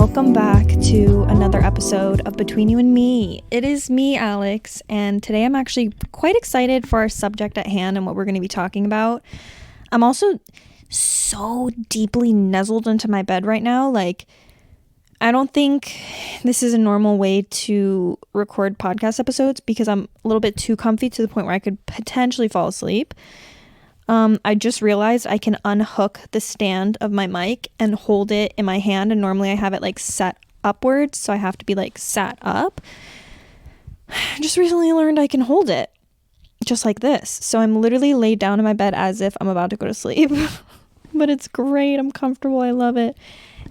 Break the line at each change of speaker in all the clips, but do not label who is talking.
Welcome back to another episode of Between You and Me. It is me, Alex, and today I'm actually quite excited for our subject at hand and what we're going to be talking about. I'm also so deeply nuzzled into my bed right now. I don't think this is a normal way to record podcast episodes because I'm a little bit too comfy to the point where I could potentially fall asleep. I just realized I can unhook the stand of my mic and hold it in my hand, and normally I have it set upwards, so I have to be sat up. I just recently learned I can hold it just like this, so I'm literally laid down in my bed as if I'm about to go to sleep. But it's great. I'm comfortable. I love it.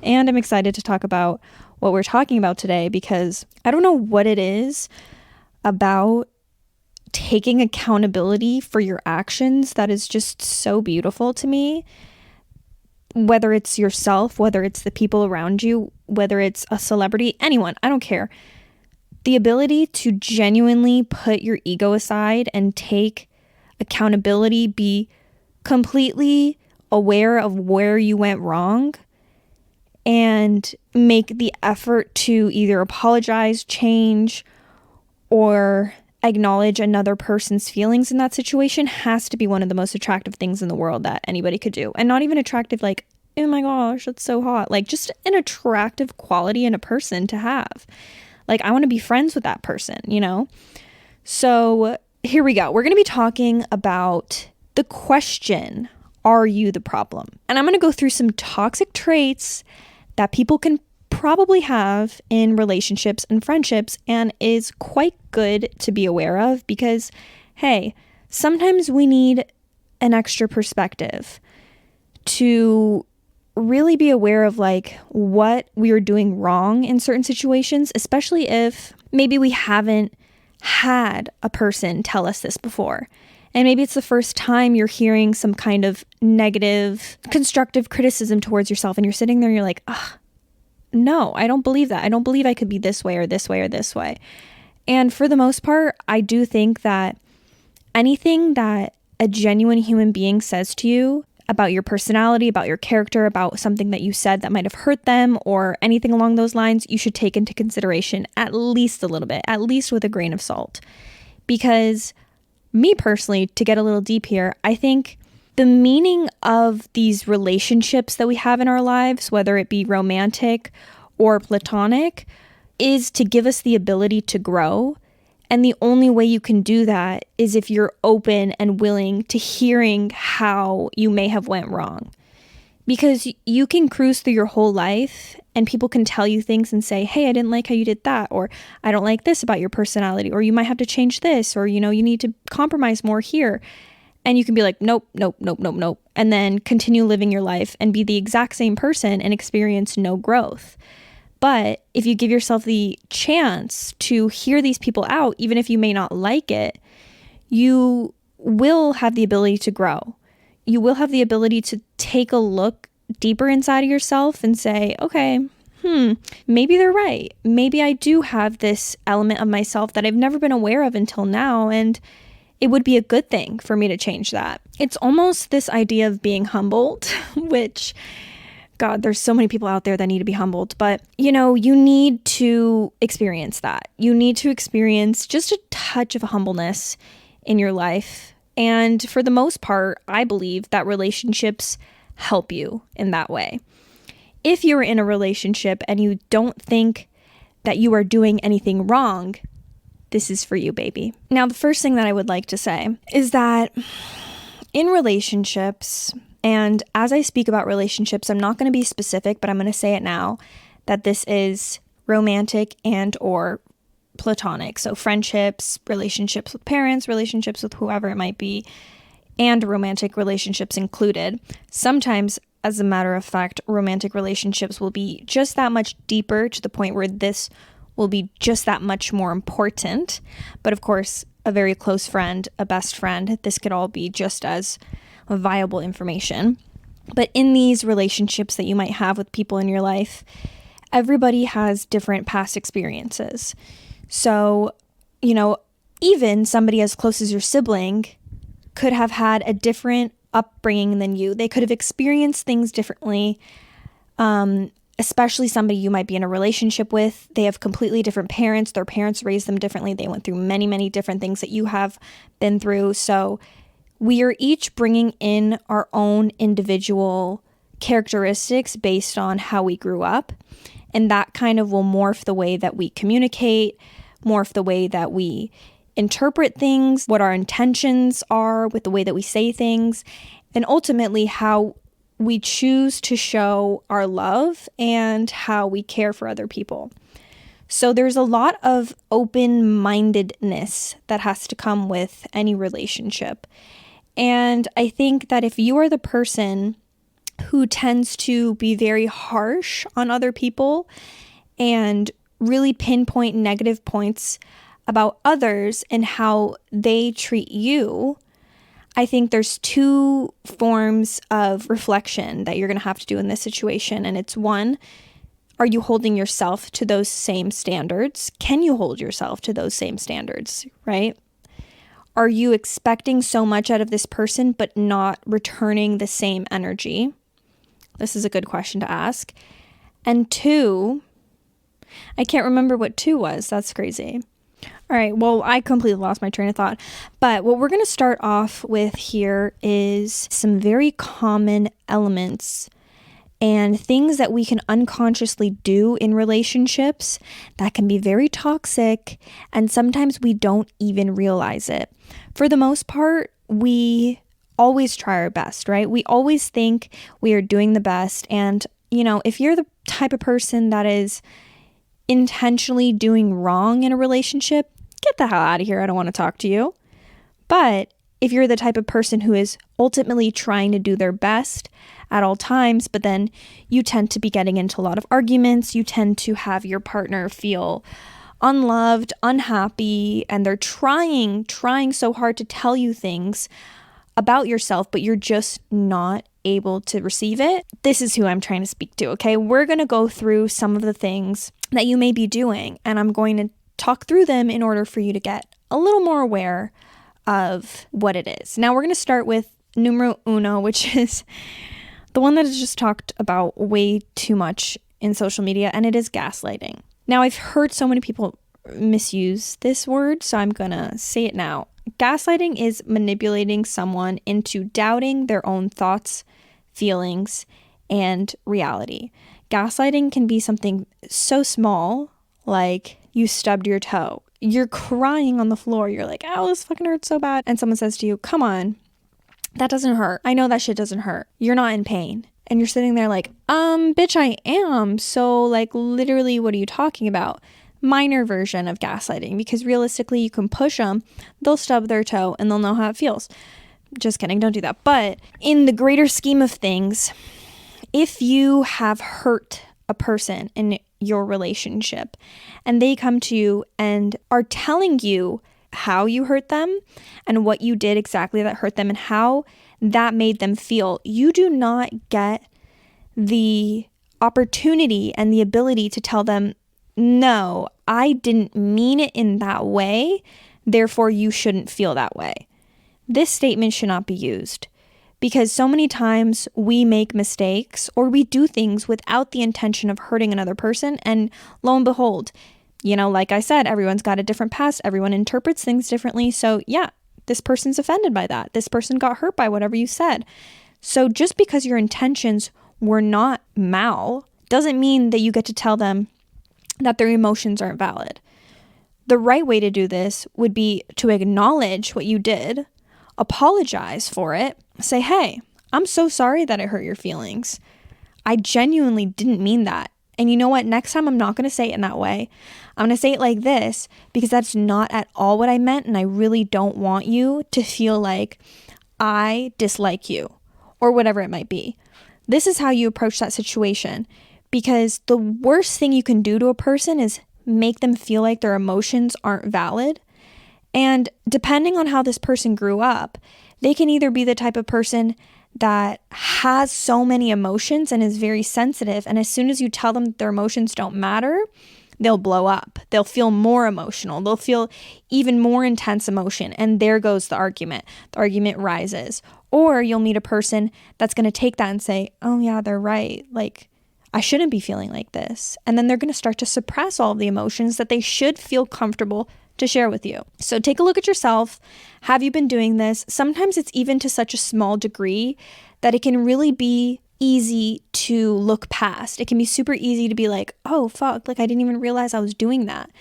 And I'm excited to talk about what we're talking about today because I don't know what it is about taking accountability for your actions that is just so beautiful to me. Whether it's yourself, whether it's the people around you, whether it's a celebrity, anyone, I don't care. The ability to genuinely put your ego aside and take accountability, be completely aware of where you went wrong, and make the effort to either apologize, change, or acknowledge another person's feelings in that situation has to be one of the most attractive things in the world that anybody could do. And not even attractive oh my gosh, that's so hot. Just an attractive quality in a person to have. I want to be friends with that person, So here we go. We're going to be talking about the question, are you the problem? And I'm going to go through some toxic traits that people can probably have in relationships and friendships and is quite good to be aware of because, hey, sometimes we need an extra perspective to really be aware of what we are doing wrong in certain situations, especially if maybe we haven't had a person tell us this before. And maybe it's the first time you're hearing some kind of negative, constructive criticism towards yourself and you're sitting there and you're like, no, I don't believe that. I don't believe I could be this way or this way or this way. And for the most part, I do think that anything that a genuine human being says to you about your personality, about your character, about something that you said that might have hurt them or anything along those lines, you should take into consideration at least a little bit, at least with a grain of salt. Because me personally, to get a little deep here, I think the meaning of these relationships that we have in our lives, whether it be romantic or platonic, is to give us the ability to grow. And the only way you can do that is if you're open and willing to hearing how you may have went wrong. Because you can cruise through your whole life and people can tell you things and say, hey, I didn't like how you did that, or I don't like this about your personality, or you might have to change this, or, you need to compromise more here. And you can be like, nope, nope, nope, nope, nope. And then continue living your life and be the exact same person and experience no growth. But if you give yourself the chance to hear these people out, even if you may not like it, you will have the ability to grow. You will have the ability to take a look deeper inside of yourself and say, okay, maybe they're right. Maybe I do have this element of myself that I've never been aware of until now. And it would be a good thing for me to change that. It's almost this idea of being humbled, which, God, there's so many people out there that need to be humbled. But, you need to experience that. You need to experience just a touch of humbleness in your life. And for the most part, I believe that relationships help you in that way. If you're in a relationship and you don't think that you are doing anything wrong, this is for you, baby. Now, the first thing that I would like to say is that in relationships, and as I speak about relationships, I'm not going to be specific, but I'm going to say it now, that this is romantic and or platonic. So friendships, relationships with parents, relationships with whoever it might be, and romantic relationships included. Sometimes, as a matter of fact, romantic relationships will be just that much deeper to the point where this will be just that much more important. But of course, a very close friend, a best friend, this could all be just as viable information. But in these relationships that you might have with people in your life, everybody has different past experiences. So, even somebody as close as your sibling could have had a different upbringing than you. They could have experienced things differently. especially somebody you might be in a relationship with. They have completely different parents. Their parents raised them differently. They went through many, many different things that you have been through. So we are each bringing in our own individual characteristics based on how we grew up. And that kind of will morph the way that we communicate, morph the way that we interpret things, what our intentions are with the way that we say things, and ultimately how we choose to show our love and how we care for other people. So there's a lot of open-mindedness that has to come with any relationship. And I think that if you are the person who tends to be very harsh on other people and really pinpoint negative points about others and how they treat you, I think there's two forms of reflection that you're going to have to do in this situation. And it's one, are you holding yourself to those same standards? Can you hold yourself to those same standards, right? Are you expecting so much out of this person but not returning the same energy? This is a good question to ask. And two, I can't remember what two was. That's crazy. All right, well, I completely lost my train of thought. But what we're going to start off with here is some very common elements and things that we can unconsciously do in relationships that can be very toxic, and sometimes we don't even realize it. For the most part, we always try our best, right? We always think we are doing the best. And, if you're the type of person that is intentionally doing wrong in a relationship, get the hell out of here. I don't want to talk to you. But if you're the type of person who is ultimately trying to do their best at all times, but then you tend to be getting into a lot of arguments, you tend to have your partner feel unloved, unhappy, and they're trying so hard to tell you things about yourself, but you're just not able to receive it. This is who I'm trying to speak to, okay? We're going to go through some of the things that you may be doing, and I'm going to talk through them in order for you to get a little more aware of what it is. Now, we're going to start with numero uno, which is the one that is just talked about way too much in social media, and it is gaslighting. Now, I've heard so many people misuse this word, so I'm going to say it now. Gaslighting is manipulating someone into doubting their own thoughts, feelings, and reality. Gaslighting can be something so small, like you stubbed your toe. You're crying on the floor. You're like, ow, this fucking hurts so bad. And someone says to you, come on, that doesn't hurt. I know that shit doesn't hurt. You're not in pain. And you're sitting there like, bitch, I am. So like, literally, what are you talking about? Minor version of gaslighting, because realistically you can push them, they'll stub their toe and they'll know how it feels. Just kidding, don't do that. But in the greater scheme of things, if you have hurt a person in your relationship and they come to you and are telling you how you hurt them and what you did exactly that hurt them and how that made them feel, you do not get the opportunity and the ability to tell them, no, I didn't mean it in that way, therefore you shouldn't feel that way. This statement should not be used, because so many times we make mistakes or we do things without the intention of hurting another person, and lo and behold, like I said, everyone's got a different past, everyone interprets things differently, so yeah, this person's offended by that. This person got hurt by whatever you said. So just because your intentions were not mal doesn't mean that you get to tell them that their emotions aren't valid. The right way to do this would be to acknowledge what you did, apologize for it, say, hey, I'm so sorry that it hurt your feelings. I genuinely didn't mean that. And you know what? Next time I'm not going to say it in that way. I'm going to say it like this, because that's not at all what I meant. And I really don't want you to feel like I dislike you or whatever it might be. This is how you approach that situation. Because the worst thing you can do to a person is make them feel like their emotions aren't valid. And depending on how this person grew up, they can either be the type of person that has so many emotions and is very sensitive, and as soon as you tell them that their emotions don't matter, they'll blow up. They'll feel more emotional. They'll feel even more intense emotion, and there goes the argument. The argument rises. Or you'll meet a person that's going to take that and say, oh yeah, they're right. Like, I shouldn't be feeling like this. And then they're going to start to suppress all of the emotions that they should feel comfortable to share with you. So take a look at yourself. Have you been doing this? Sometimes it's even to such a small degree that it can really be easy to look past. It can be super easy to be like, oh, fuck, like I didn't even realize I was doing that.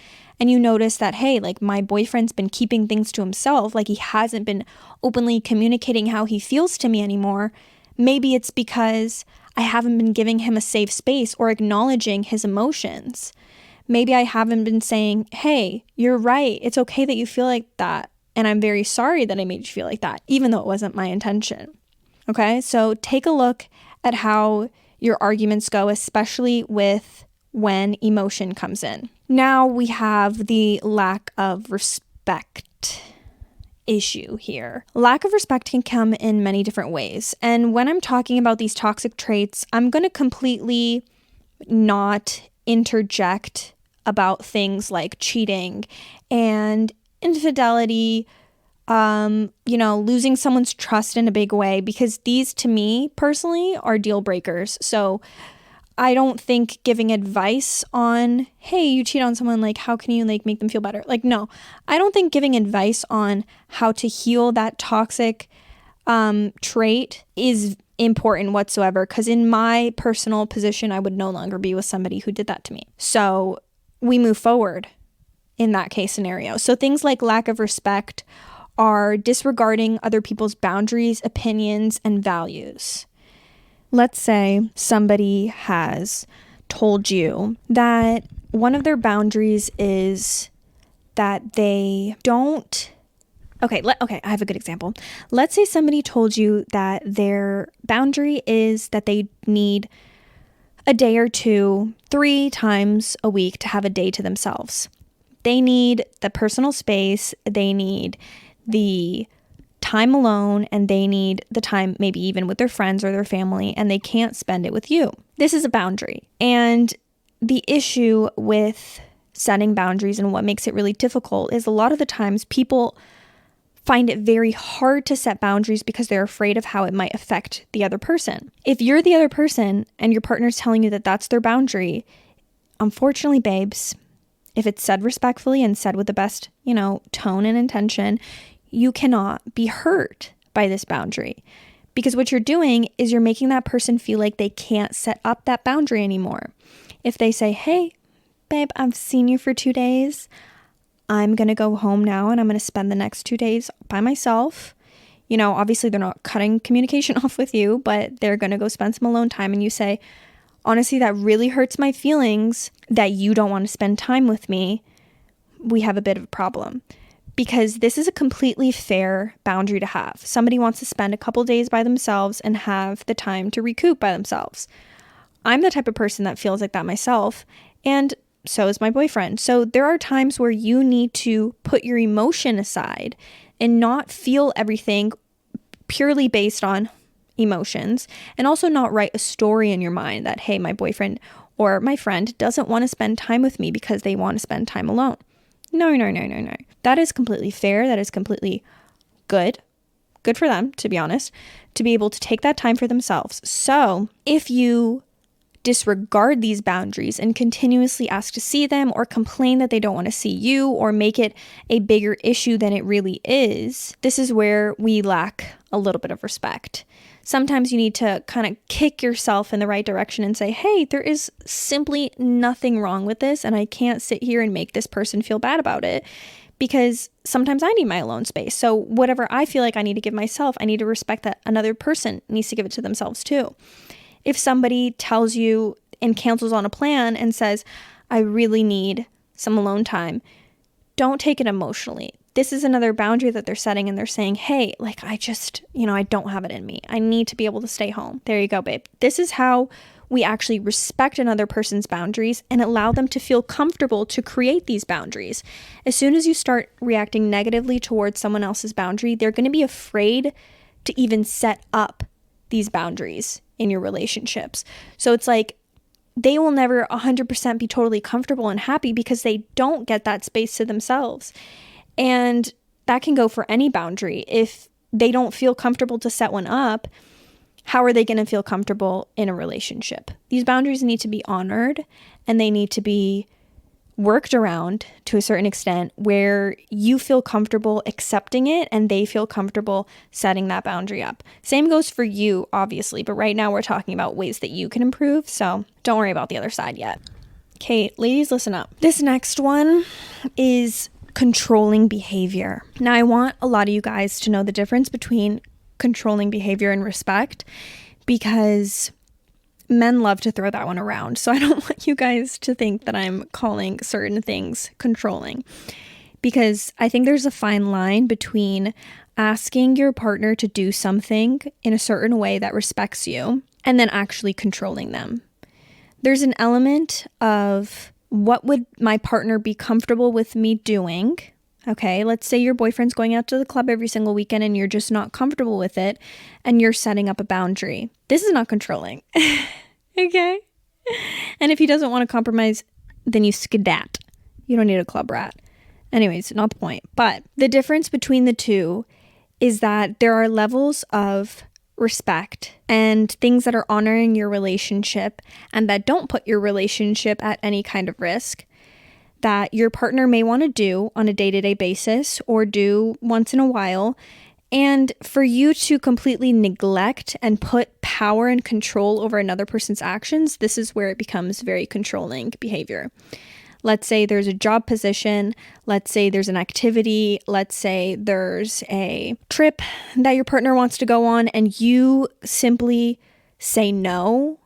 And you notice that, hey, like my boyfriend's been keeping things to himself. Like he hasn't been openly communicating how he feels to me anymore. Maybe it's because I haven't been giving him a safe space or acknowledging his emotions. Maybe I haven't been saying, hey, you're right. It's okay that you feel like that. And I'm very sorry that I made you feel like that, even though it wasn't my intention. Okay, so take a look at how your arguments go, especially with when emotion comes in. Now we have the lack of respect issue here. Lack of respect can come in many different ways. And when I'm talking about these toxic traits, I'm going to completely not interject about things like cheating and infidelity, losing someone's trust in a big way, because these to me personally are deal breakers. So I don't think giving advice on, hey, you cheat on someone, like, how can you, like, make them feel better? Like, no, I don't think giving advice on how to heal that toxic trait is important whatsoever. Because in my personal position, I would no longer be with somebody who did that to me. So we move forward in that case scenario. So things like lack of respect are disregarding other people's boundaries, opinions, and values. Let's say somebody has told you that one of their boundaries is that they don't... Okay, I have a good example. Let's say somebody told you that their boundary is that they need a day or two, 3 times a week to have a day to themselves. They need the personal space, they need the time alone, and they need the time maybe even with their friends or their family, and they can't spend it with you. This is a boundary. And the issue with setting boundaries and what makes it really difficult is a lot of the times people find it very hard to set boundaries because they're afraid of how it might affect the other person. If you're the other person and your partner's telling you that that's their boundary, unfortunately, babes, if it's said respectfully and said with the best, tone and intention, you cannot be hurt by this boundary, because what you're doing is you're making that person feel like they can't set up that boundary anymore. If they say, hey, babe, I've seen you for 2 days. I'm going to go home now and I'm going to spend the next 2 days by myself. Obviously they're not cutting communication off with you, but they're going to go spend some alone time. And you say, honestly, that really hurts my feelings that you don't want to spend time with me. We have a bit of a problem. Because this is a completely fair boundary to have. Somebody wants to spend a couple days by themselves and have the time to recoup by themselves. I'm the type of person that feels like that myself, and so is my boyfriend. So there are times where you need to put your emotion aside and not feel everything purely based on emotions, and also not write a story in your mind that, hey, my boyfriend or my friend doesn't want to spend time with me because they want to spend time alone. No. That is completely fair. That is completely good. Good for them, to be honest, to be able to take that time for themselves. So if you disregard these boundaries and continuously ask to see them, or complain that they don't want to see you, or make it a bigger issue than it really is, this is where we lack a little bit of respect. Sometimes you need to kind of kick yourself in the right direction and say, hey, there is simply nothing wrong with this, and I can't sit here and make this person feel bad about it, because sometimes I need my alone space. So whatever I feel like I need to give myself, I need to respect that another person needs to give it to themselves too. If somebody tells you and cancels on a plan and says, I really need some alone time, don't take it emotionally. This is another boundary that they're setting, and they're saying, hey, like, I just, I don't have it in me. I need to be able to stay home. There you go, babe. This is how we actually respect another person's boundaries and allow them to feel comfortable to create these boundaries. As soon as you start reacting negatively towards someone else's boundary, they're going to be afraid to even set up these boundaries in your relationships. So it's like they will never 100% be totally comfortable and happy because they don't get that space to themselves. And that can go for any boundary. If they don't feel comfortable to set one up, how are they going to feel comfortable in a relationship? These boundaries need to be honored, and they need to be worked around to a certain extent where you feel comfortable accepting it and they feel comfortable setting that boundary up. Same goes for you, obviously, but right now we're talking about ways that you can improve, so don't worry about the other side yet. Okay, ladies, listen up. This next one is controlling behavior. Now, I want a lot of you guys to know the difference between controlling behavior and respect, because men love to throw that one around. So I don't want you guys to think that I'm calling certain things controlling, because I think there's a fine line between asking your partner to do something in a certain way that respects you and then actually controlling them. There's an element of, what would my partner be comfortable with me doing? Okay, let's say your boyfriend's going out to the club every single weekend and you're just not comfortable with it and you're setting up a boundary. This is not controlling. Okay? And if he doesn't want to compromise, then you skedat. You don't need a club rat. Anyways, not the point. But the difference between the two is that there are levels of respect and things that are honoring your relationship and that don't put your relationship at any kind of risk, that your partner may want to do on a day-to-day basis or do once in a while. And for you to completely neglect and put power and control over another person's actions, this is where it becomes very controlling behavior. Let's say there's a job position, let's say there's an activity, let's say there's a trip that your partner wants to go on, and you simply say no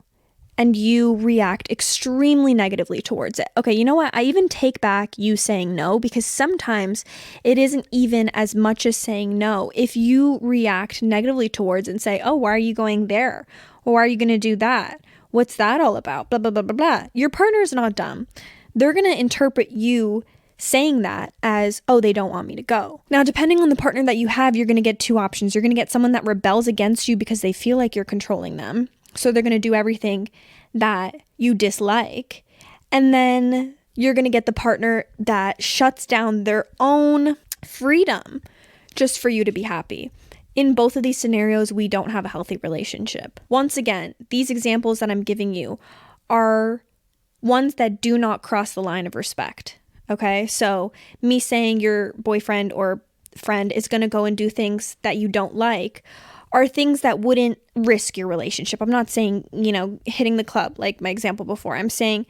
and you react extremely negatively towards it. Okay, you know what? I even take back you saying no, because sometimes it isn't even as much as saying no. If you react negatively towards it and say, oh, why are you going there? Or why are you going to do that? What's that all about? Blah, blah, blah, blah, blah. Your partner's not dumb. They're going to interpret you saying that as, oh, they don't want me to go. Now, depending on the partner that you have, you're going to get two options. You're going to get someone that rebels against you because they feel like you're controlling them. So they're going to do everything that you dislike. And then you're going to get the partner that shuts down their own freedom just for you to be happy. In both of these scenarios, we don't have a healthy relationship. Once again, these examples that I'm giving you are ones that do not cross the line of respect. Okay, so me saying your boyfriend or friend is going to go and do things that you don't like are things that wouldn't risk your relationship. I'm not saying, hitting the club like my example before. I'm saying,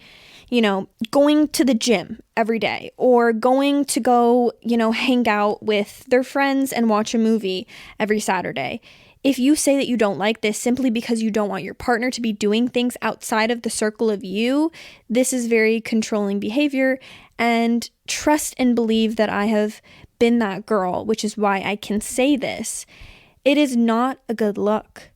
going to the gym every day, or going to go, hang out with their friends and watch a movie every Saturday. If you say that you don't like this simply because you don't want your partner to be doing things outside of the circle of you, this is very controlling behavior. And trust and believe that I have been that girl, which is why I can say this. It is not a good look.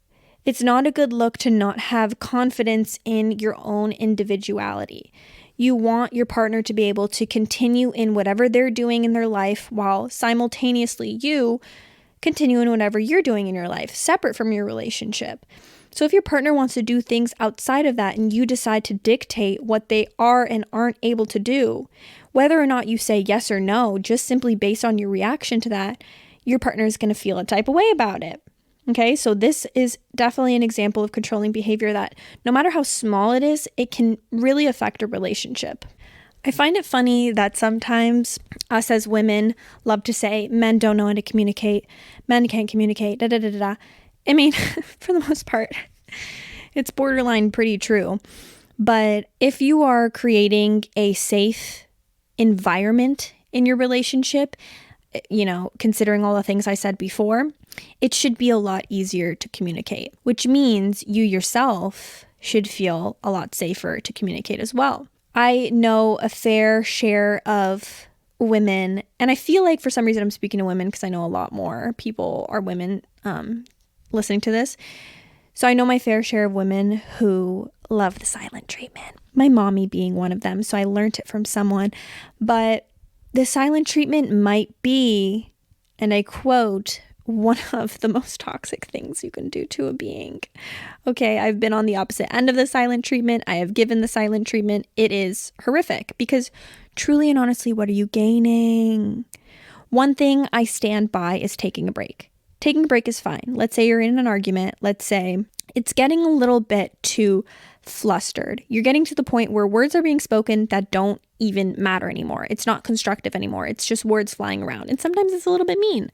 It's not a good look to not have confidence in your own individuality. You want your partner to be able to continue in whatever they're doing in their life while simultaneously you continue in whatever you're doing in your life, separate from your relationship. So if your partner wants to do things outside of that and you decide to dictate what they are and aren't able to do, whether or not you say yes or no, just simply based on your reaction to that, your partner is going to feel a type of way about it. Okay, so this is definitely an example of controlling behavior that no matter how small it is, it can really affect a relationship. I find it funny that sometimes us as women love to say men don't know how to communicate, men can't communicate, da da da da. I mean, for the most part, it's borderline pretty true. But if you are creating a safe environment in your relationship, considering all the things I said before, it should be a lot easier to communicate, which means you yourself should feel a lot safer to communicate as well. I know a fair share of women, and I feel like for some reason I'm speaking to women because I know a lot more people are women listening to this. So I know my fair share of women who love the silent treatment, my mommy being one of them. So I learned it from someone, but the silent treatment might be, and I quote, one of the most toxic things you can do to a being. Okay, I've been on the opposite end of the silent treatment. I have given the silent treatment. It is horrific because truly and honestly, what are you gaining? One thing I stand by is taking a break. Taking a break is fine. Let's say you're in an argument. Let's say It's getting a little bit too flustered. You're getting to the point where words are being spoken that don't even matter anymore. It's not constructive anymore. It's just words flying around. And sometimes it's a little bit mean.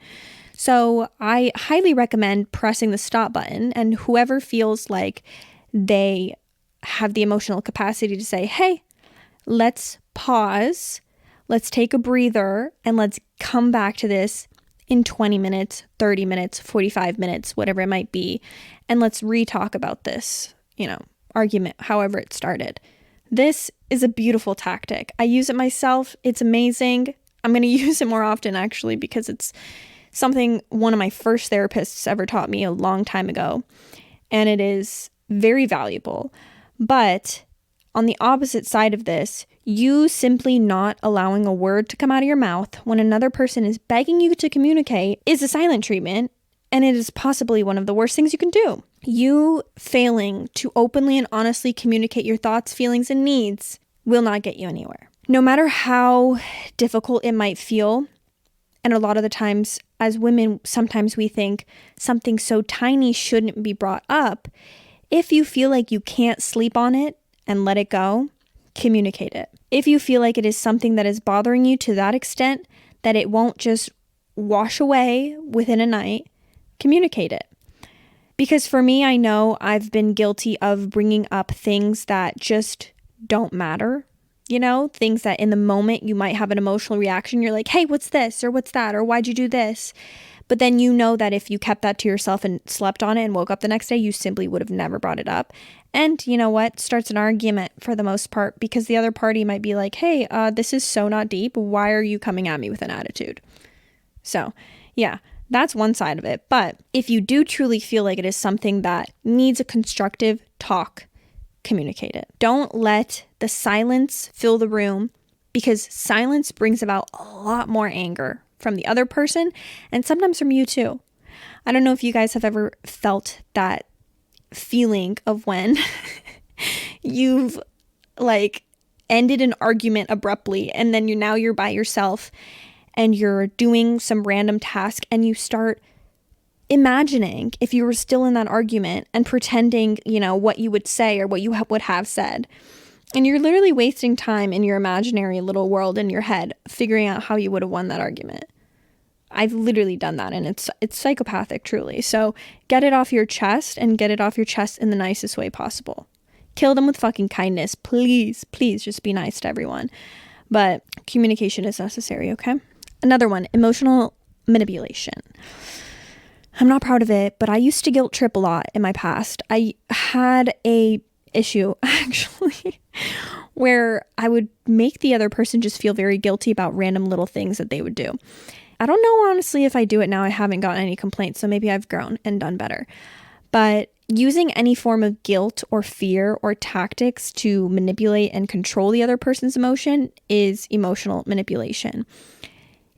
So I highly recommend pressing the stop button, and whoever feels like they have the emotional capacity to say, hey, let's pause, let's take a breather, and let's come back to this in 20 minutes, 30 minutes, 45 minutes, whatever it might be. And let's re-talk about this, argument, however it started. This is a beautiful tactic. I use it myself. It's amazing. I'm going to use it more often, actually, because it's something one of my first therapists ever taught me a long time ago. And it is very valuable. But on the opposite side of this, you simply not allowing a word to come out of your mouth when another person is begging you to communicate is a silent treatment, and it is possibly one of the worst things you can do. You failing to openly and honestly communicate your thoughts, feelings, and needs will not get you anywhere. No matter how difficult it might feel, and a lot of the times as women, sometimes we think something so tiny shouldn't be brought up. If you feel like you can't sleep on it and let it go, communicate it. If you feel like it is something that is bothering you to that extent that it won't just wash away within a night, communicate it. Because for me, I know I've been guilty of bringing up things that just don't matter. Things that in the moment you might have an emotional reaction. You're like, hey, what's this? Or what's that? Or why'd you do this? But then that if you kept that to yourself and slept on it and woke up the next day, you simply would have never brought it up. And you know what? Starts an argument for the most part, because the other party might be like, hey, this is so not deep. Why are you coming at me with an attitude? So yeah, that's one side of it. But if you do truly feel like it is something that needs a constructive talk, communicate it. Don't let the silence fill the room, because silence brings about a lot more anger from the other person and sometimes from you too. I don't know if you guys have ever felt that feeling of when you've ended an argument abruptly, and then you're by yourself and you're doing some random task, and you start imagining if you were still in that argument and pretending, what you would say or what you would have said. And you're literally wasting time in your imaginary little world in your head, figuring out how you would have won that argument. I've literally done that, and it's psychopathic, truly. So get it off your chest, and get it off your chest in the nicest way possible. Kill them with fucking kindness. Please, please just be nice to everyone. But communication is necessary, okay? Another one, emotional manipulation. I'm not proud of it, but I used to guilt trip a lot in my past. I had a issue, actually, where I would make the other person just feel very guilty about random little things that they would do. I don't know, honestly, if I do it now. I haven't gotten any complaints, so maybe I've grown and done better. But using any form of guilt or fear or tactics to manipulate and control the other person's emotion is emotional manipulation.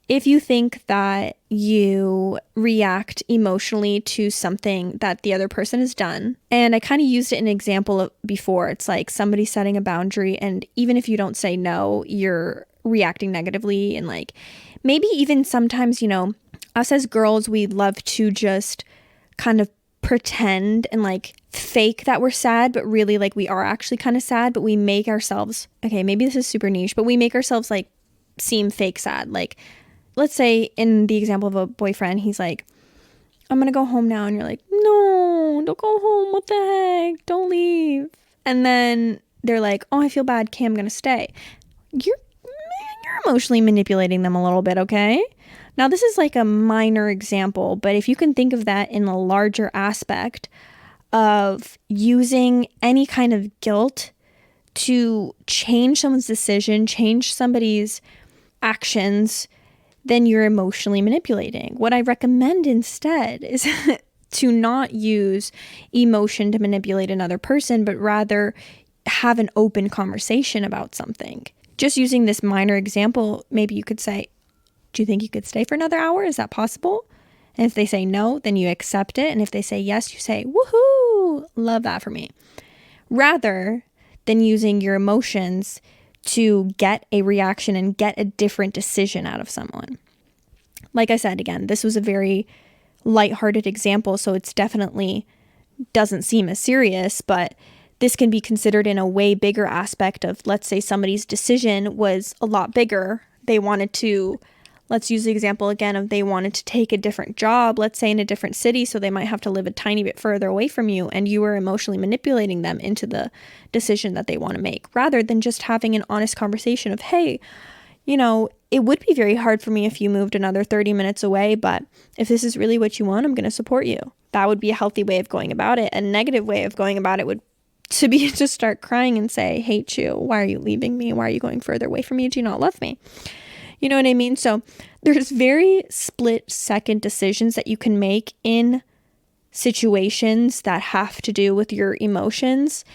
If you think that you react emotionally to something that the other person has done, and I kind of used it in an example before, it's like somebody setting a boundary, and even if you don't say no, you're reacting negatively. And maybe even sometimes, us as girls, we love to just kind of pretend and fake that we're sad, but really we are actually kind of sad, but we make ourselves, okay, maybe this is super niche, but we make ourselves seem fake sad. Let's say in the example of a boyfriend, he's like, I'm going to go home now. And you're like, no, don't go home. What the heck? Don't leave. And then they're like, oh, I feel bad. Okay, I'm going to stay. You're emotionally manipulating them a little bit, okay? Now, this is a minor example, but if you can think of that in a larger aspect of using any kind of guilt to change someone's decision, change somebody's actions, then you're emotionally manipulating. What I recommend instead is to not use emotion to manipulate another person, but rather have an open conversation about something. Just using this minor example, maybe you could say, do you think you could stay for another hour? Is that possible? And if they say no, then you accept it. And if they say yes, you say, woohoo, love that for me. Rather than using your emotions to get a reaction and get a different decision out of someone. Like I said, again, this was a very lighthearted example, so it's definitely doesn't seem as serious, but this can be considered in a way bigger aspect of, let's say somebody's decision was a lot bigger. They wanted to, let's use the example again of they wanted to take a different job, let's say in a different city, so they might have to live a tiny bit further away from you, and you were emotionally manipulating them into the decision that they want to make, rather than just having an honest conversation of, hey, it would be very hard for me if you moved another 30 minutes away, but if this is really what you want, I'm going to support you. That would be a healthy way of going about it. A negative way of going about it would be to start crying and say, hate you. Why are you leaving me? Why are you going further away from me? Do you not love me? You know what I mean? So there's very split second decisions that you can make in situations that have to do with your emotions,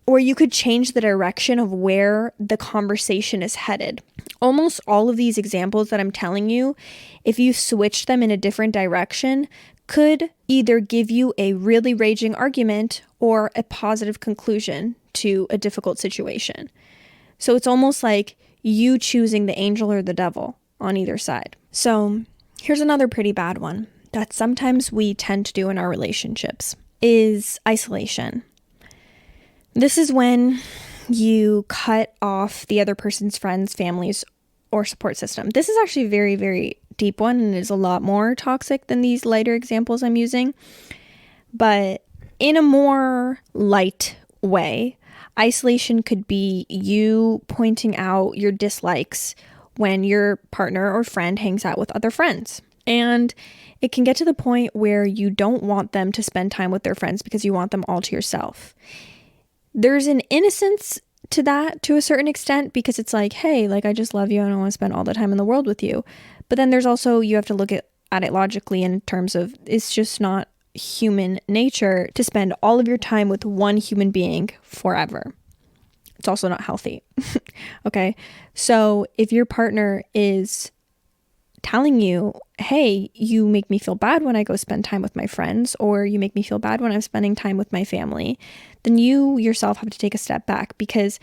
or you could change the direction of where the conversation is headed. Almost all of these examples that I'm telling you, if you switch them in a different direction, could either give you a really raging argument or a positive conclusion to a difficult situation. So it's almost like you choosing the angel or the devil on either side. So here's another pretty bad one that sometimes we tend to do in our relationships is isolation. This is when you cut off the other person's friends, families, or support system. This is actually a very, very deep one, and is a lot more toxic than these lighter examples I'm using. But in a more light way, isolation could be you pointing out your dislikes when your partner or friend hangs out with other friends. And it can get to the point where you don't want them to spend time with their friends because you want them all to yourself. There's an innocence to that to a certain extent, because it's like, hey, like, I just love you. I don't want to spend all the time in the world with you. But then there's also, you have to look at it logically in terms of, it's just not human nature to spend all of your time with one human being forever. It's also not healthy. Okay. So if your partner is telling you, hey, you make me feel bad when I go spend time with my friends, or you make me feel bad when I'm spending time with my family, then you yourself have to take a step back, because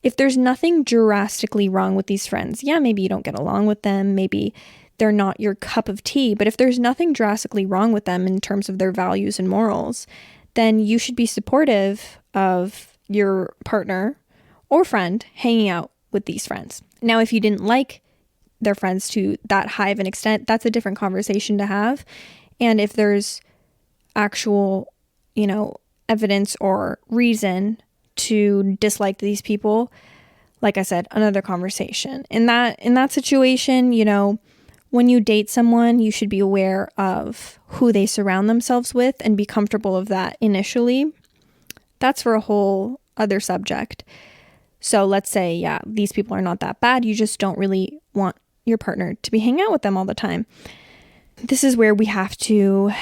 if there's nothing drastically wrong with these friends, yeah, maybe you don't get along with them, maybe they're not your cup of tea, but if there's nothing drastically wrong with them in terms of their values and morals, then you should be supportive of your partner or friend hanging out with these friends. Now, if you didn't like their friends to that high of an extent, that's a different conversation to have. And if there's actual, evidence or reason to dislike these people, like I said, another conversation. In that situation, when you date someone, you should be aware of who they surround themselves with and be comfortable of that initially. That's for a whole other subject. So let's say, yeah, these people are not that bad. You just don't really want your partner to be hanging out with them all the time. This is where we have to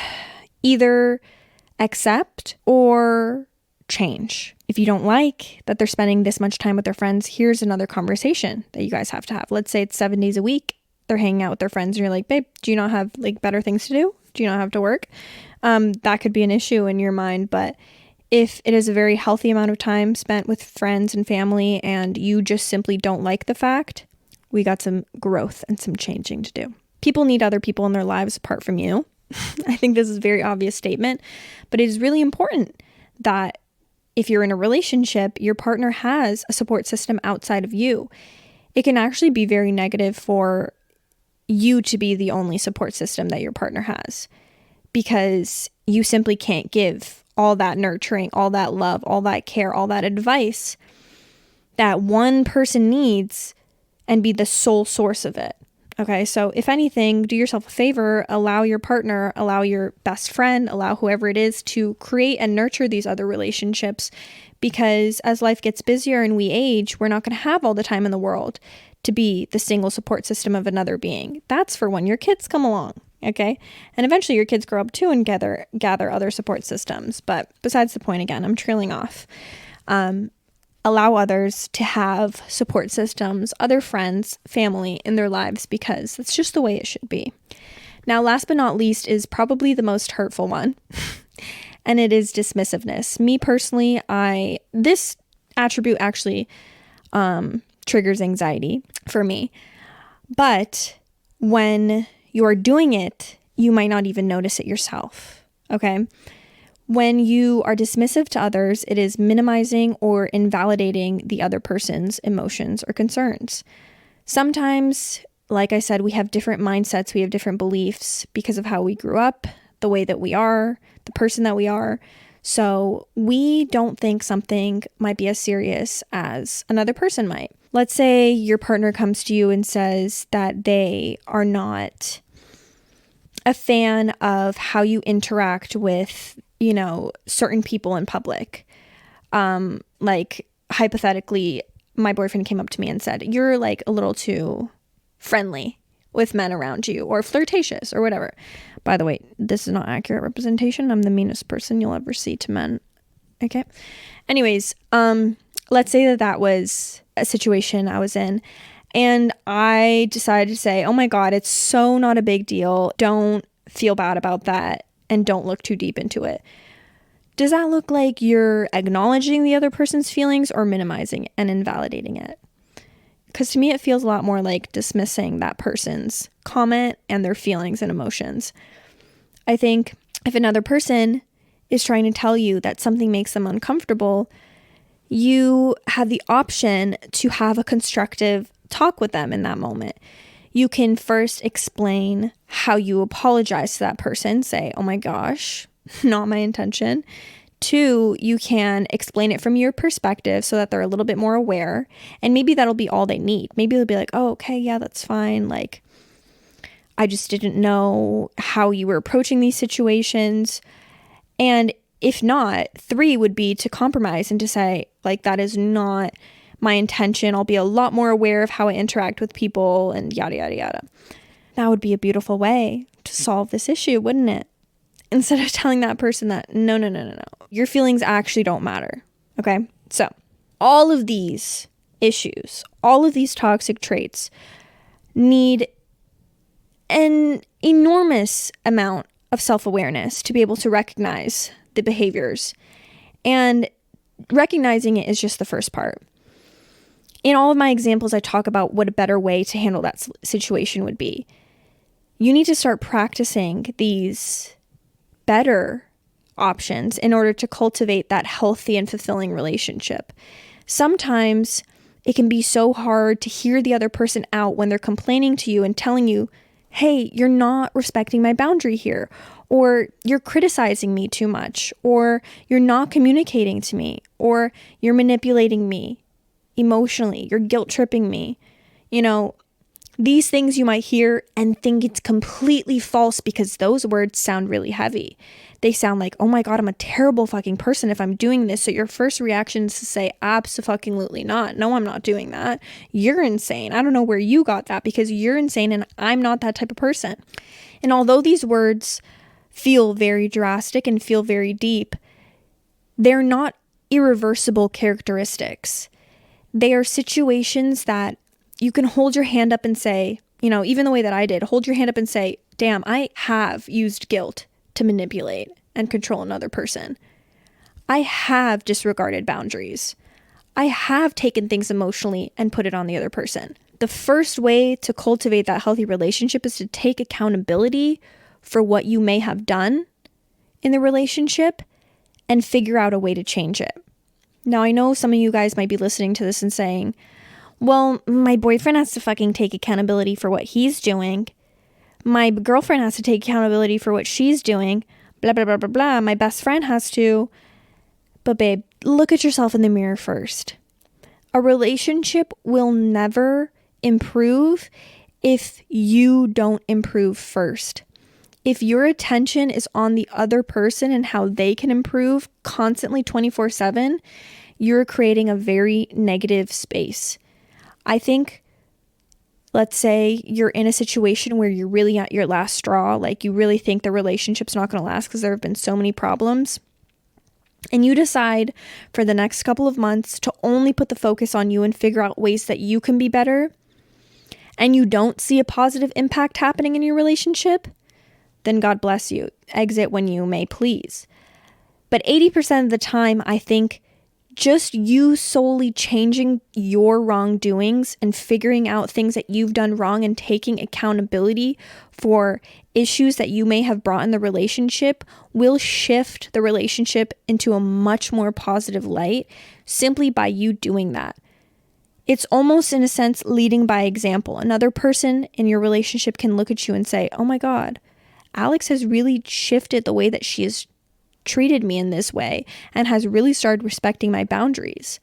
either accept or change. If you don't like that they're spending this much time with their friends, here's another conversation that you guys have to have. Let's say it's 7 days a week. They're hanging out with their friends and you're like, babe, do you not have better things to do? Do you not have to work? That could be an issue in your mind. But if it is a very healthy amount of time spent with friends and family and you just simply don't like the fact, we got some growth and some changing to do. People need other people in their lives apart from you. I think this is a very obvious statement, but it is really important that if you're in a relationship, your partner has a support system outside of you. It can actually be very negative for you to be the only support system that your partner has, because you simply can't give all that nurturing, all that love, all that care, all that advice that one person needs and be the sole source of it. Okay, so if anything, do yourself a favor, allow your partner, allow your best friend, allow whoever it is to create and nurture these other relationships, because as life gets busier and we age, we're not going to have all the time in the world to be the single support system of another being. That's for when your kids come along, okay? And eventually your kids grow up too and gather other support systems. But besides the point, again, I'm trailing off. Allow others to have support systems, other friends, family in their lives, because that's just the way it should be. Now, last but not least is probably the most hurtful one, and it is dismissiveness. Me personally, this attribute actually triggers anxiety for me. But when you are doing it, you might not even notice it yourself, okay? When you are dismissive to others, it is minimizing or invalidating the other person's emotions or concerns. Sometimes, like I said, we have different mindsets, we have different beliefs because of how we grew up, the way that we are, the person that we are. So we don't think something might be as serious as another person might. Let's say your partner comes to you and says that they are not a fan of how you interact with, certain people in public. Like hypothetically, my boyfriend came up to me and said, "You're like a little too friendly with men around you, or flirtatious or whatever." By the way, this is not accurate representation. I'm the meanest person you'll ever see to men. Okay. Anyways, let's say that was a situation I was in, and I decided to say, "Oh my God, it's so not a big deal. Don't feel bad about that, and don't look too deep into it." Does that look like you're acknowledging the other person's feelings or minimizing and invalidating it? Because to me, it feels a lot more like dismissing that person's comment and their feelings and emotions. I think if another person is trying to tell you that something makes them uncomfortable, you have the option to have a constructive talk with them in that moment. You can first explain how you apologize to that person. Say, "Oh my gosh, not my intention." 2, you can explain it from your perspective so that they're a little bit more aware. And maybe that'll be all they need. Maybe they'll be like, "Oh, okay, yeah, that's fine. Like, I just didn't know how you were approaching these situations." And if not, 3 would be to compromise and to say, like, "That is not my intention. I'll be a lot more aware of how I interact with people," and yada, yada, yada. That would be a beautiful way to solve this issue, wouldn't it? Instead of telling that person that, no, your feelings actually don't matter. Okay? So, all of these issues, all of these toxic traits need an enormous amount of self-awareness to be able to recognize the behaviors. And recognizing it is just the first part. In all of my examples, I talk about what a better way to handle that situation would be. You need to start practicing these better options in order to cultivate that healthy and fulfilling relationship. Sometimes it can be so hard to hear the other person out when they're complaining to you and telling you, "Hey, you're not respecting my boundary here," or "You're criticizing me too much," or "You're not communicating to me," or "You're manipulating me emotionally, you're guilt tripping me." These things you might hear and think it's completely false because those words sound really heavy. They sound like, "Oh my God, I'm a terrible fucking person if I'm doing this." So your first reaction is to say, "Abso-fucking-lutely not. No, I'm not doing that. You're insane. I don't know where you got that because you're insane and I'm not that type of person." And although these words feel very drastic and feel very deep, they're not irreversible characteristics. They are situations that you can hold your hand up and say, even the way that I did, hold your hand up and say, "Damn, I have used guilt to manipulate and control another person. I have disregarded boundaries. I have taken things emotionally and put it on the other person." The first way to cultivate that healthy relationship is to take accountability for what you may have done in the relationship and figure out a way to change it. Now, I know some of you guys might be listening to this and saying, "Well, my boyfriend has to fucking take accountability for what he's doing. My girlfriend has to take accountability for what she's doing. Blah, blah, blah, blah, blah. My best friend has to." But babe, look at yourself in the mirror first. A relationship will never improve if you don't improve first. If your attention is on the other person and how they can improve constantly 24/7, you're creating a very negative space. I think, let's say you're in a situation where you're really at your last straw, like you really think the relationship's not going to last because there have been so many problems, and you decide for the next couple of months to only put the focus on you and figure out ways that you can be better, and you don't see a positive impact happening in your relationship, then God bless you. Exit when you may please. But 80% of the time, I think just you solely changing your wrongdoings and figuring out things that you've done wrong and taking accountability for issues that you may have brought in the relationship will shift the relationship into a much more positive light simply by you doing that. It's almost, in a sense, leading by example. Another person in your relationship can look at you and say, oh my God, Alex has really shifted the way that she has treated me in this way and has really started respecting my boundaries.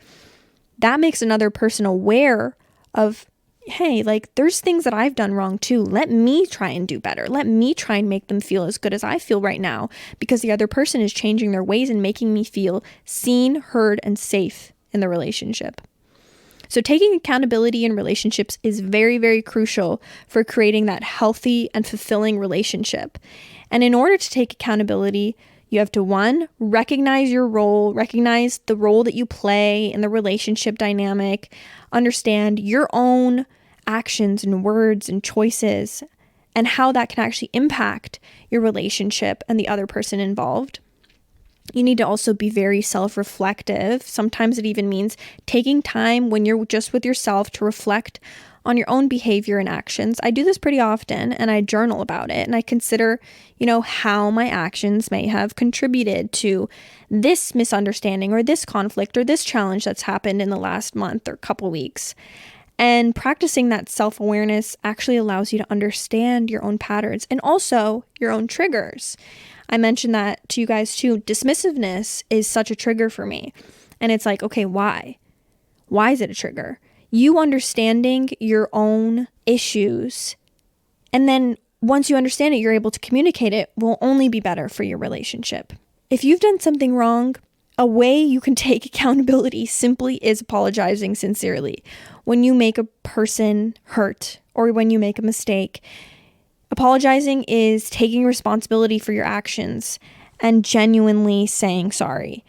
That makes another person aware of, hey, like there's things that I've done wrong too. Let me try and do better. Let me try and make them feel as good as I feel right now, because the other person is changing their ways and making me feel seen, heard, and safe in the relationship. So taking accountability in relationships is very, very crucial for creating that healthy and fulfilling relationship. And in order to take accountability, you have to, one, recognize your role, recognize the role that you play in the relationship dynamic, understand your own actions and words and choices and how that can actually impact your relationship and the other person involved. You need to also be very self-reflective. Sometimes it even means taking time when you're just with yourself to reflect on your own behavior and actions. I do this pretty often, and I journal about it, and I consider, how my actions may have contributed to this misunderstanding or this conflict or this challenge that's happened in the last month or couple weeks. And practicing that self-awareness actually allows you to understand your own patterns and also your own triggers. I mentioned that to you guys too. Dismissiveness is such a trigger for me. And it's like, okay, why? Why is it a trigger? You understanding your own issues, and then once you understand it, you're able to communicate it, will only be better for your relationship. If you've done something wrong, a way you can take accountability simply is apologizing sincerely. When you make a person hurt or when you make a mistake, apologizing is taking responsibility for your actions and genuinely saying sorry.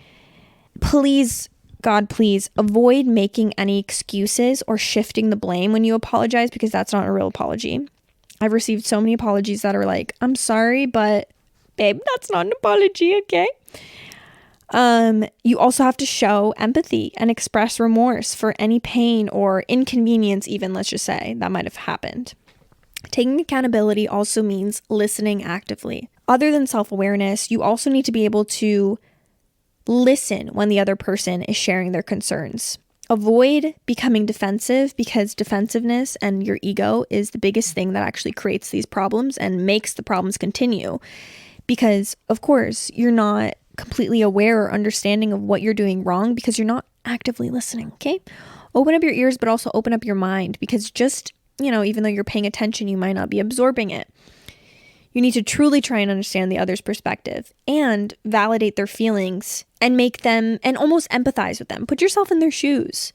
Please, God, please avoid making any excuses or shifting the blame when you apologize, because that's not a real apology. I've received so many apologies that are like, I'm sorry, but babe, that's not an apology, okay? You also have to show empathy and express remorse for any pain or inconvenience, even, let's just say, that might have happened. Taking accountability also means listening actively. Other than self-awareness, you also need to be able to listen when the other person is sharing their concerns. Avoid becoming defensive, because defensiveness and your ego is the biggest thing that actually creates these problems and makes the problems continue. Because, of course, you're not completely aware or understanding of what you're doing wrong because you're not actively listening, okay? Open up your ears, but also open up your mind, because just, even though you're paying attention, you might not be absorbing it. You need to truly try and understand the other's perspective and validate their feelings and make them, and almost empathize with them. Put yourself in their shoes.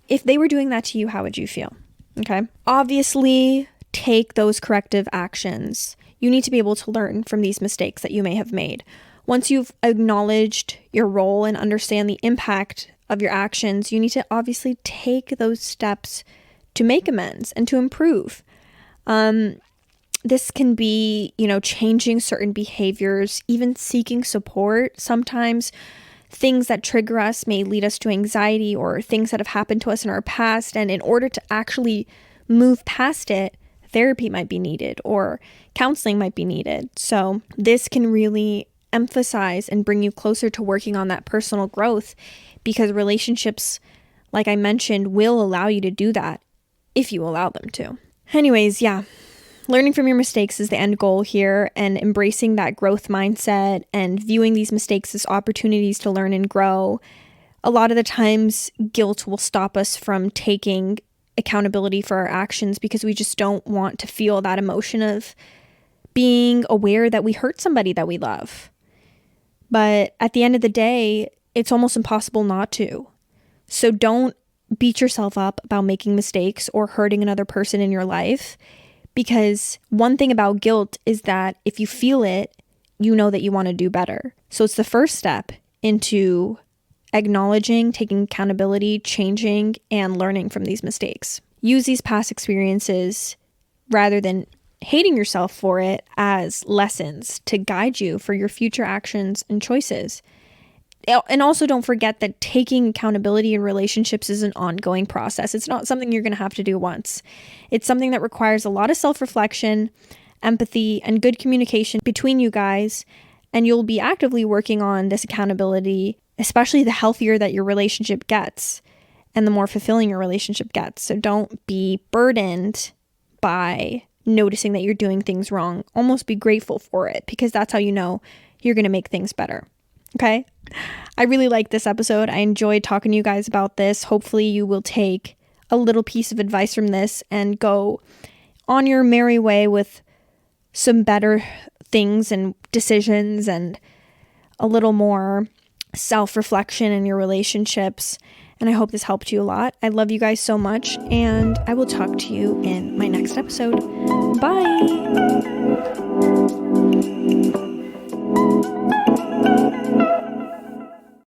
If they were doing that to you, how would you feel? Okay. Obviously, take those corrective actions. You need to be able to learn from these mistakes that you may have made. Once you've acknowledged your role and understand the impact of your actions, you need to obviously take those steps to make amends and to improve. This can be, changing certain behaviors, even seeking support. Sometimes things that trigger us may lead us to anxiety or things that have happened to us in our past. And in order to actually move past it, therapy might be needed or counseling might be needed. So this can really emphasize and bring you closer to working on that personal growth, because relationships, like I mentioned, will allow you to do that if you allow them to. Anyways, yeah. Learning from your mistakes is the end goal here, and embracing that growth mindset and viewing these mistakes as opportunities to learn and grow. A lot of the times, guilt will stop us from taking accountability for our actions because we just don't want to feel that emotion of being aware that we hurt somebody that we love. But at the end of the day, it's almost impossible not to. So don't beat yourself up about making mistakes or hurting another person in your life. Because one thing about guilt is that if you feel it, you know that you want to do better. So it's the first step into acknowledging, taking accountability, changing, and learning from these mistakes. Use these past experiences rather than hating yourself for it as lessons to guide you for your future actions and choices. And also don't forget that taking accountability in relationships is an ongoing process. It's not something you're going to have to do once. It's something that requires a lot of self-reflection, empathy, and good communication between you guys. And you'll be actively working on this accountability, especially the healthier that your relationship gets and the more fulfilling your relationship gets. So don't be burdened by noticing that you're doing things wrong. Almost be grateful for it, because that's how you know you're going to make things better. Okay? I really like this episode. I enjoyed talking to you guys about this. Hopefully you will take a little piece of advice from this and go on your merry way with some better things and decisions and a little more self-reflection in your relationships. And I hope this helped you a lot. I love you guys so much, and I will talk to you in my next episode. Bye!